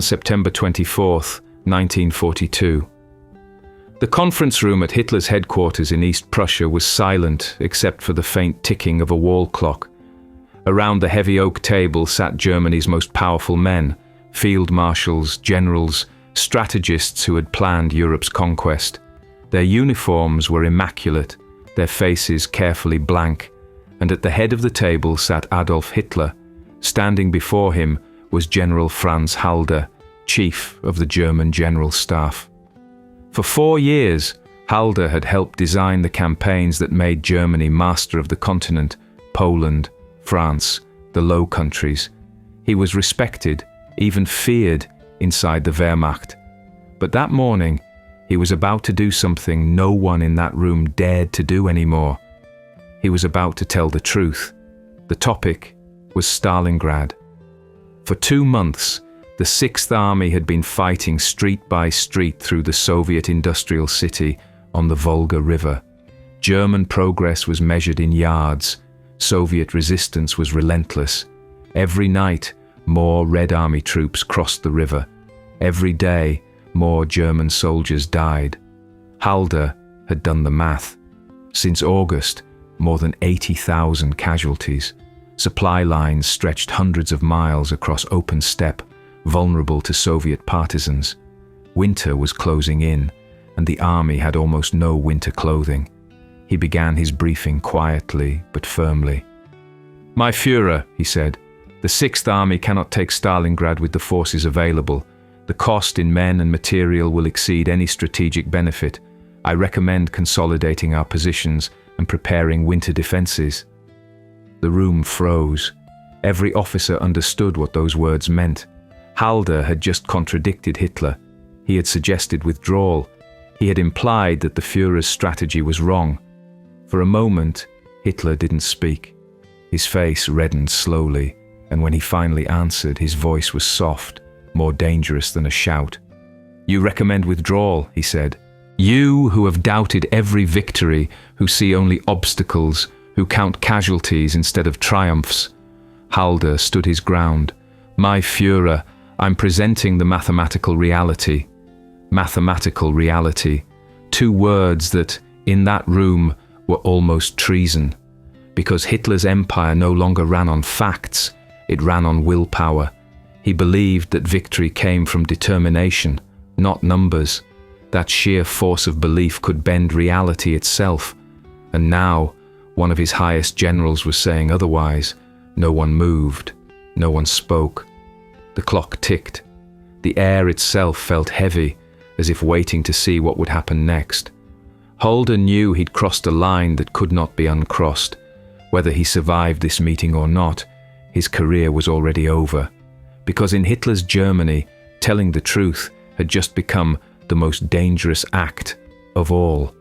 September 24th, 1942. The conference room at Hitler's headquarters in East Prussia was silent except for the faint ticking of a wall clock. Around the heavy oak table sat Germany's most powerful men, field marshals, generals, strategists who had planned Europe's conquest. Their uniforms were immaculate, their faces carefully blank, and at the head of the table sat Adolf Hitler. Standing before him was General Franz Halder, chief of the German General Staff. For 4 years, Halder had helped design the campaigns that made Germany master of the continent, Poland, France, the Low Countries. He was respected, even feared, inside the Wehrmacht. But that morning, he was about to do something no one in that room dared to do anymore. He was about to tell the truth. The topic was Stalingrad. For 2 months, the Sixth Army had been fighting street by street through the Soviet industrial city on the Volga River. German progress was measured in yards. Soviet resistance was relentless. Every night, more Red Army troops crossed the river. Every day, more German soldiers died. Halder had done the math. Since August, more than 80,000 casualties. Supply lines stretched hundreds of miles across open steppe, vulnerable to Soviet partisans. Winter was closing in, and the army had almost no winter clothing. He began his briefing quietly but firmly. "My Führer," he said, "the Sixth Army cannot take Stalingrad with the forces available. The cost in men and material will exceed any strategic benefit. I recommend consolidating our positions and preparing winter defenses." The room froze. Every officer understood what those words meant. Halder had just contradicted Hitler. He had suggested withdrawal. He had implied that the Führer's strategy was wrong. For a moment, Hitler didn't speak. His face reddened slowly, and when he finally answered, his voice was soft, more dangerous than a shout. "You recommend withdrawal," he said. "You who have doubted every victory, who see only obstacles, who count casualties instead of triumphs." Halder stood his ground. "My Führer, I'm presenting the mathematical reality." Mathematical reality. 2 words that, in that room, were almost treason. Because Hitler's empire no longer ran on facts, it ran on willpower. He believed that victory came from determination, not numbers. That sheer force of belief could bend reality itself. And now, one of his highest generals was saying otherwise. No one moved. No one spoke. The clock ticked. The air itself felt heavy, as if waiting to see what would happen next. Halder knew he'd crossed a line that could not be uncrossed. Whether he survived this meeting or not, his career was already over. Because in Hitler's Germany, telling the truth had just become the most dangerous act of all.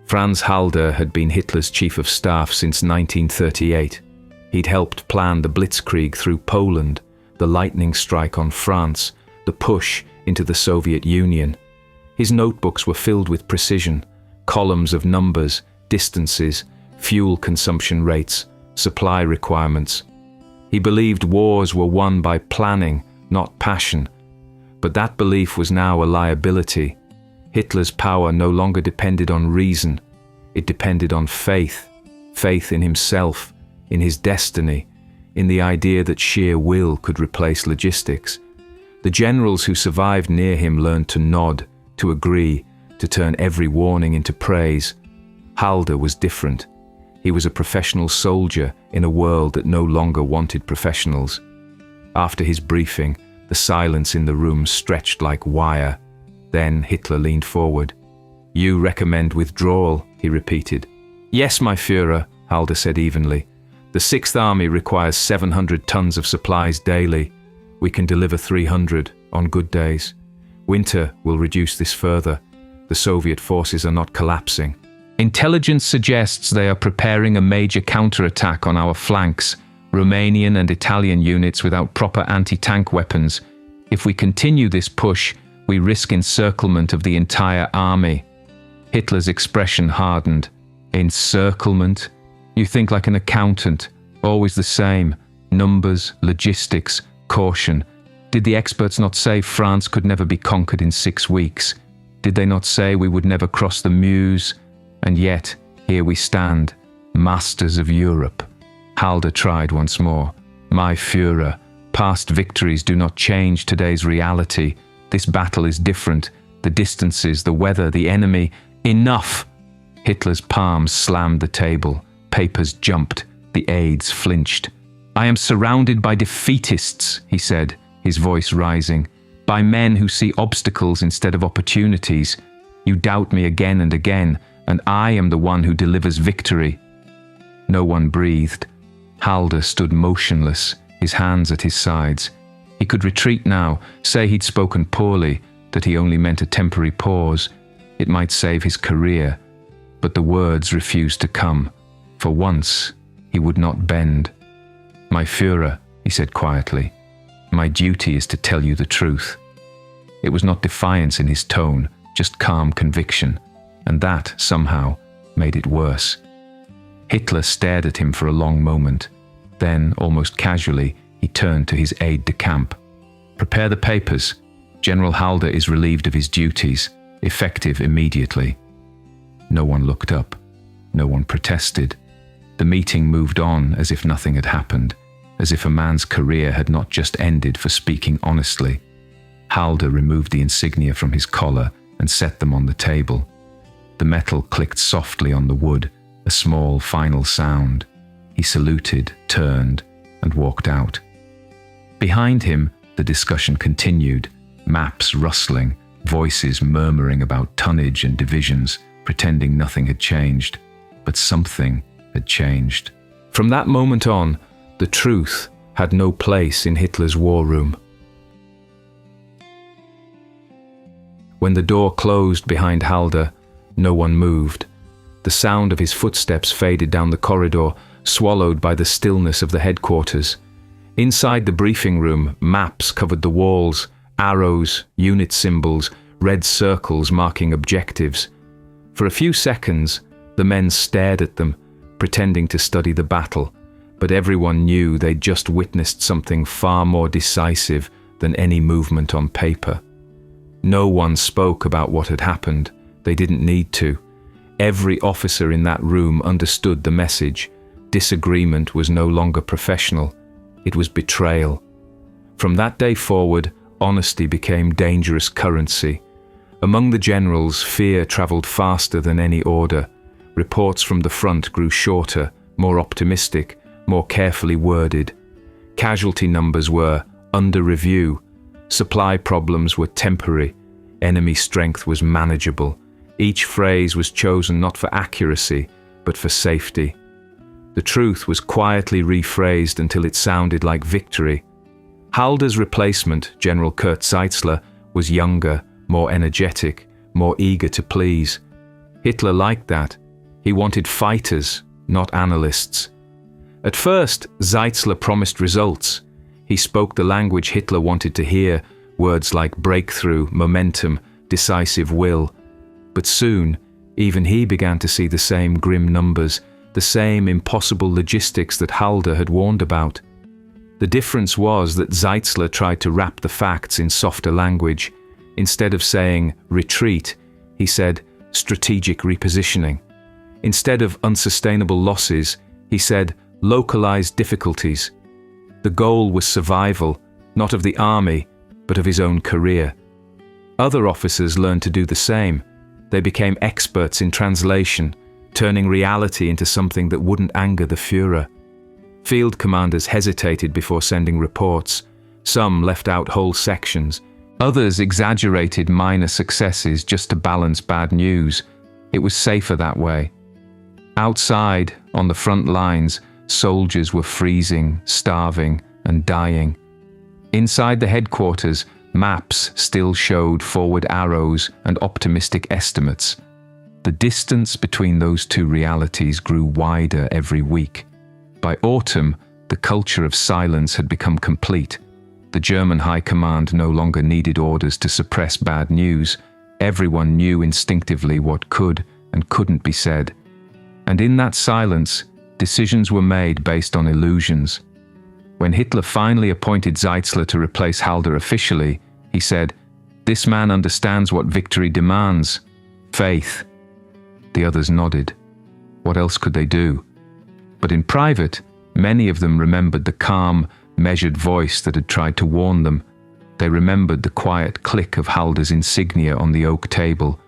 Franz Halder had been Hitler's chief of staff since 1938. He'd helped plan the blitzkrieg through Poland, the lightning strike on France, the push into the Soviet Union. His notebooks were filled with precision, columns of numbers, distances, fuel consumption rates, supply requirements. He believed wars were won by planning, not passion. But that belief was now a liability. Hitler's power no longer depended on reason. It depended on faith. Faith in himself, in his destiny, in the idea that sheer will could replace logistics. The generals who survived near him learned to nod, to agree, to turn every warning into praise. Halder was different. He was a professional soldier in a world that no longer wanted professionals. After his briefing, the silence in the room stretched like wire. Then Hitler leaned forward. "You recommend withdrawal," he repeated. "Yes, my Führer," Halder said evenly. "The Sixth Army requires 700 tons of supplies daily. We can deliver 300 on good days. Winter will reduce this further. The Soviet forces are not collapsing. Intelligence suggests they are preparing a major counterattack on our flanks, Romanian and Italian units without proper anti-tank weapons. If we continue this push, we risk encirclement of the entire army." Hitler's expression hardened. "Encirclement? You think like an accountant, always the same. Numbers, logistics, caution. Did the experts not say France could never be conquered in 6 weeks? Did they not say we would never cross the Meuse? And yet, here we stand, masters of Europe. Halder tried once more. My Führer, past victories do not change today's reality. This battle is different. The distances, the weather, the enemy. Enough! Hitler's palms slammed the table. Papers jumped. The aides flinched. I am surrounded by defeatists, he said, his voice rising. By men who see obstacles instead of opportunities. You doubt me again and again, and I am the one who delivers victory. No one breathed. Halder stood motionless, his hands at his sides. He could retreat now, say he'd spoken poorly, that he only meant a temporary pause. It might save his career. But the words refused to come. For once, he would not bend. My Führer, he said quietly, my duty is to tell you the truth. It was not defiance in his tone, just calm conviction, and that, somehow, made it worse. Hitler stared at him for a long moment. Then, almost casually, he turned to his aide-de-camp. Prepare the papers. General Halder is relieved of his duties, effective immediately. No one looked up. No one protested. The meeting moved on as if nothing had happened, as if a man's career had not just ended for speaking honestly. Halder removed the insignia from his collar and set them on the table. The metal clicked softly on the wood, a small final sound. He saluted, turned, and walked out. Behind him, the discussion continued, maps rustling, voices murmuring about tonnage and divisions, pretending nothing had changed. But something had changed. From that moment on, the truth had no place in Hitler's war room. When the door closed behind Halder, no one moved. The sound of his footsteps faded down the corridor, swallowed by the stillness of the headquarters. Inside the briefing room, maps covered the walls, arrows, unit symbols, red circles marking objectives. For a few seconds, the men stared at them, pretending to study the battle, but everyone knew they'd just witnessed something far more decisive than any movement on paper. No one spoke about what had happened. They didn't need to. Every officer in that room understood the message. Disagreement was no longer professional. It was betrayal. From that day forward, honesty became dangerous currency. Among the generals, fear traveled faster than any order. Reports from the front grew shorter, more optimistic, more carefully worded. Casualty numbers were under review. Supply problems were temporary. Enemy strength was manageable. Each phrase was chosen not for accuracy, but for safety. The truth was quietly rephrased until it sounded like victory. Halder's replacement, General Kurt Zeitzler, was younger, more energetic, more eager to please. Hitler liked that. He wanted fighters, not analysts. At first, Zeitzler promised results. He spoke the language Hitler wanted to hear, words like breakthrough, momentum, decisive will. But soon, even he began to see the same grim numbers, the same impossible logistics that Halder had warned about. The difference was that Zeitzler tried to wrap the facts in softer language. Instead of saying retreat, he said strategic repositioning. Instead of unsustainable losses, he said localized difficulties. The goal was survival, not of the army, but of his own career. Other officers learned to do the same. They became experts in translation, turning reality into something that wouldn't anger the Führer. Field commanders hesitated before sending reports. Some left out whole sections. Others exaggerated minor successes just to balance bad news. It was safer that way. Outside, on the front lines, soldiers were freezing, starving, and dying. Inside the headquarters, maps still showed forward arrows and optimistic estimates. The distance between those two realities grew wider every week. By autumn, the culture of silence had become complete. The German High Command no longer needed orders to suppress bad news. Everyone knew instinctively what could and couldn't be said. And in that silence, decisions were made based on illusions. When Hitler finally appointed Zeitzler to replace Halder officially, he said, "This man understands what victory demands. Faith." The others nodded. What else could they do? But in private, many of them remembered the calm, measured voice that had tried to warn them. They remembered the quiet click of Halder's insignia on the oak table,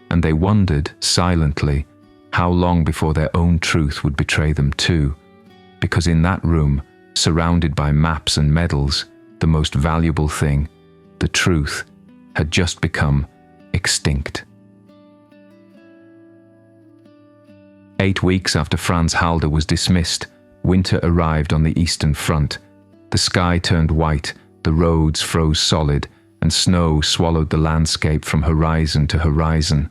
and they wondered, silently, how long before their own truth would betray them too. Because in that room, surrounded by maps and medals, the most valuable thing, the truth, had just become extinct. 8 weeks after Franz Halder was dismissed, winter arrived on the Eastern Front. The sky turned white, the roads froze solid, and snow swallowed the landscape from horizon to horizon.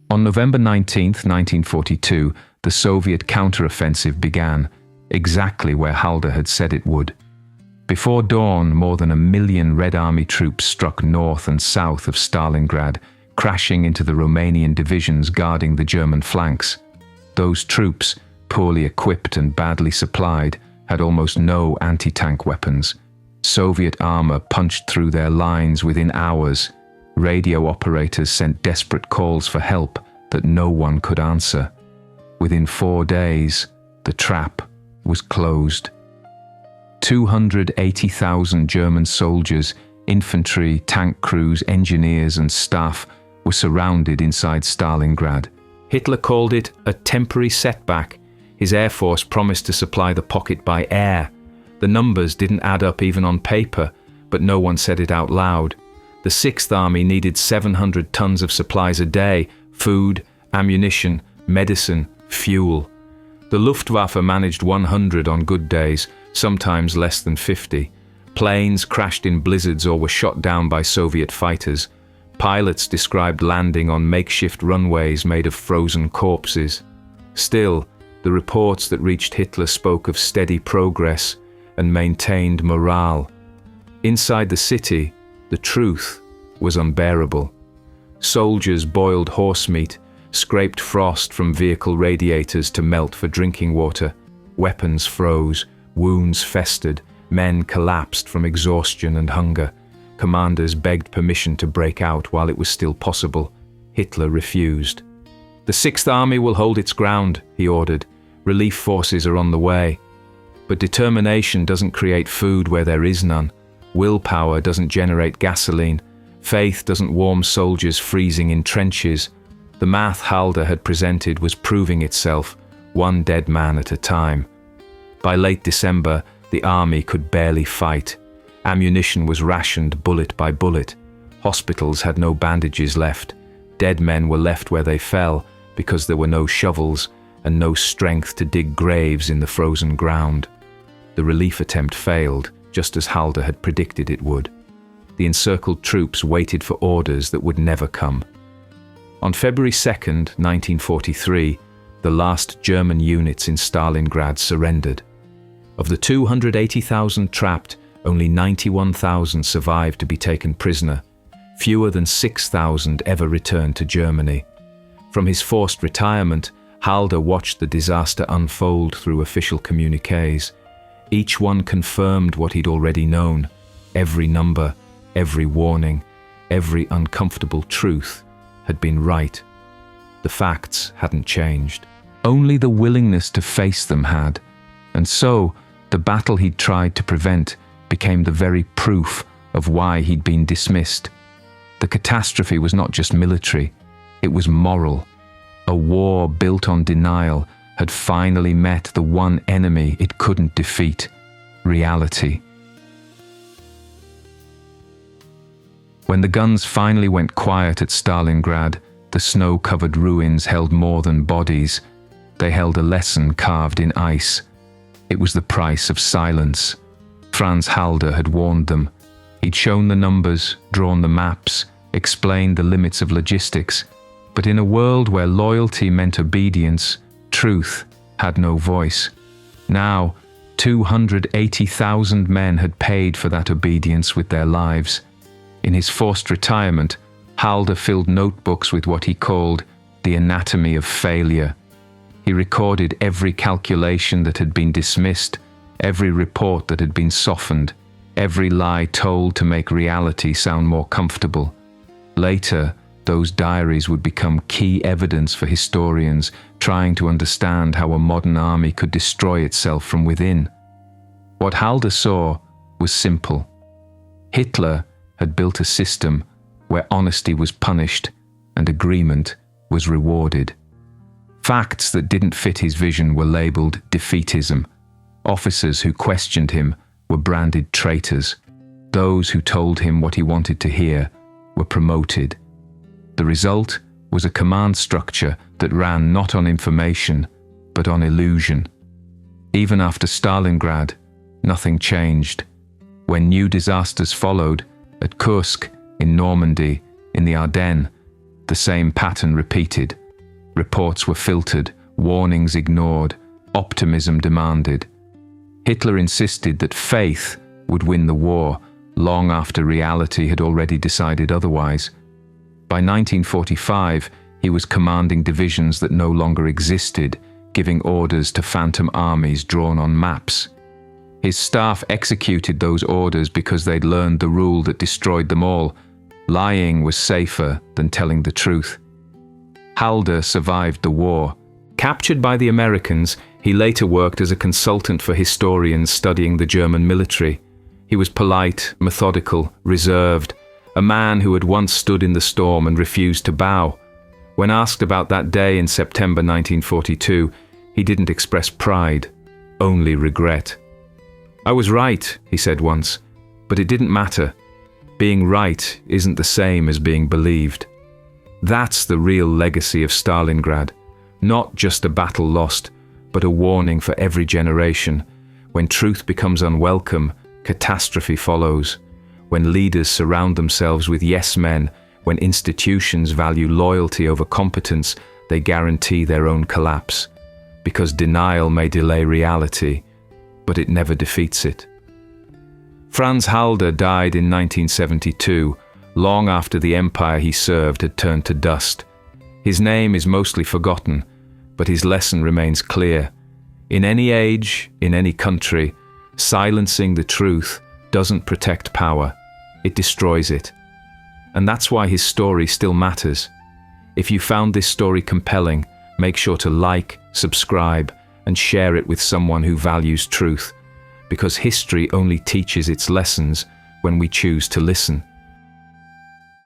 On November 19, 1942, the Soviet counteroffensive began, exactly where Halder had said it would. Before dawn, more than 1 million Red Army troops struck north and south of Stalingrad, crashing into the Romanian divisions guarding the German flanks. Those troops, poorly equipped and badly supplied, had almost no anti-tank weapons. Soviet armor punched through their lines within hours. Radio operators sent desperate calls for help that no one could answer. Within 4 days, the trap was closed. 280,000 German soldiers, infantry, tank crews, engineers and staff were surrounded inside Stalingrad. Hitler called it a temporary setback. His air force promised to supply the pocket by air. The numbers didn't add up even on paper, but no one said it out loud. The Sixth Army needed 700 tons of supplies a day: food, ammunition, medicine, fuel. The Luftwaffe managed 100 on good days, sometimes less than 50. Planes crashed in blizzards or were shot down by Soviet fighters. Pilots described landing on makeshift runways made of frozen corpses. Still, the reports that reached Hitler spoke of steady progress and maintained morale. Inside the city, the truth was unbearable. Soldiers boiled horse meat, scraped frost from vehicle radiators to melt for drinking water. Weapons froze, wounds festered, men collapsed from exhaustion and hunger. Commanders begged permission to break out while it was still possible. Hitler refused. "The Sixth Army will hold its ground," he ordered. "Relief forces are on the way." But determination doesn't create food where there is none. Willpower doesn't generate gasoline. Faith doesn't warm soldiers freezing in trenches. The math Halder had presented was proving itself, one dead man at a time. By late December, the army could barely fight. Ammunition was rationed bullet by bullet. Hospitals had no bandages left. Dead men were left where they fell because there were no shovels and no strength to dig graves in the frozen ground. The relief attempt failed, just as Halder had predicted it would. The encircled troops waited for orders that would never come. On February 2, 1943, the last German units in Stalingrad surrendered. Of the 280,000 trapped, only 91,000 survived to be taken prisoner. Fewer than 6,000 ever returned to Germany. From his forced retirement, Halder watched the disaster unfold through official communiques. Each one confirmed what he'd already known. Every number, every warning, every uncomfortable truth had been right. The facts hadn't changed. Only the willingness to face them had. And so, the battle he'd tried to prevent became the very proof of why he'd been dismissed. The catastrophe was not just military, it was moral. A war built on denial had finally met the one enemy it couldn't defeat: reality. When the guns finally went quiet at Stalingrad, the snow-covered ruins held more than bodies. They held a lesson carved in ice. It was the price of silence. Franz Halder had warned them. He'd shown the numbers, drawn the maps, explained the limits of logistics. But in a world where loyalty meant obedience, truth had no voice. Now, 280,000 men had paid for that obedience with their lives. In his forced retirement, Halder filled notebooks with what he called the anatomy of failure. He recorded every calculation that had been dismissed, every report that had been softened, every lie told to make reality sound more comfortable. Later, those diaries would become key evidence for historians trying to understand how a modern army could destroy itself from within. What Halder saw was simple. Hitler had built a system where honesty was punished and agreement was rewarded. Facts that didn't fit his vision were labeled defeatism. Officers who questioned him were branded traitors. Those who told him what he wanted to hear were promoted. The result was a command structure that ran not on information, but on illusion. Even after Stalingrad, nothing changed. When new disasters followed, at Kursk, in Normandy, in the Ardennes, the same pattern repeated. Reports were filtered, warnings ignored, optimism demanded. Hitler insisted that faith would win the war, long after reality had already decided otherwise. By 1945, he was commanding divisions that no longer existed, giving orders to phantom armies drawn on maps. His staff executed those orders because they'd learned the rule that destroyed them all. Lying was safer than telling the truth. Halder survived the war. Captured by the Americans, he later worked as a consultant for historians studying the German military. He was polite, methodical, reserved, a man who had once stood in the storm and refused to bow. When asked about that day in September 1942, he didn't express pride, only regret. "I was right," he said once, "but it didn't matter. Being right isn't the same as being believed." That's the real legacy of Stalingrad. Not just a battle lost, but a warning for every generation. When truth becomes unwelcome, catastrophe follows. When leaders surround themselves with yes men, when institutions value loyalty over competence, they guarantee their own collapse. Because denial may delay reality, but it never defeats it. Franz Halder died in 1972, long after the empire he served had turned to dust. His name is mostly forgotten, but his lesson remains clear. In any age, in any country, silencing the truth doesn't protect power, it destroys it. And that's why his story still matters. If you found this story compelling, make sure to like, subscribe, and share it with someone who values truth, because history only teaches its lessons when we choose to listen.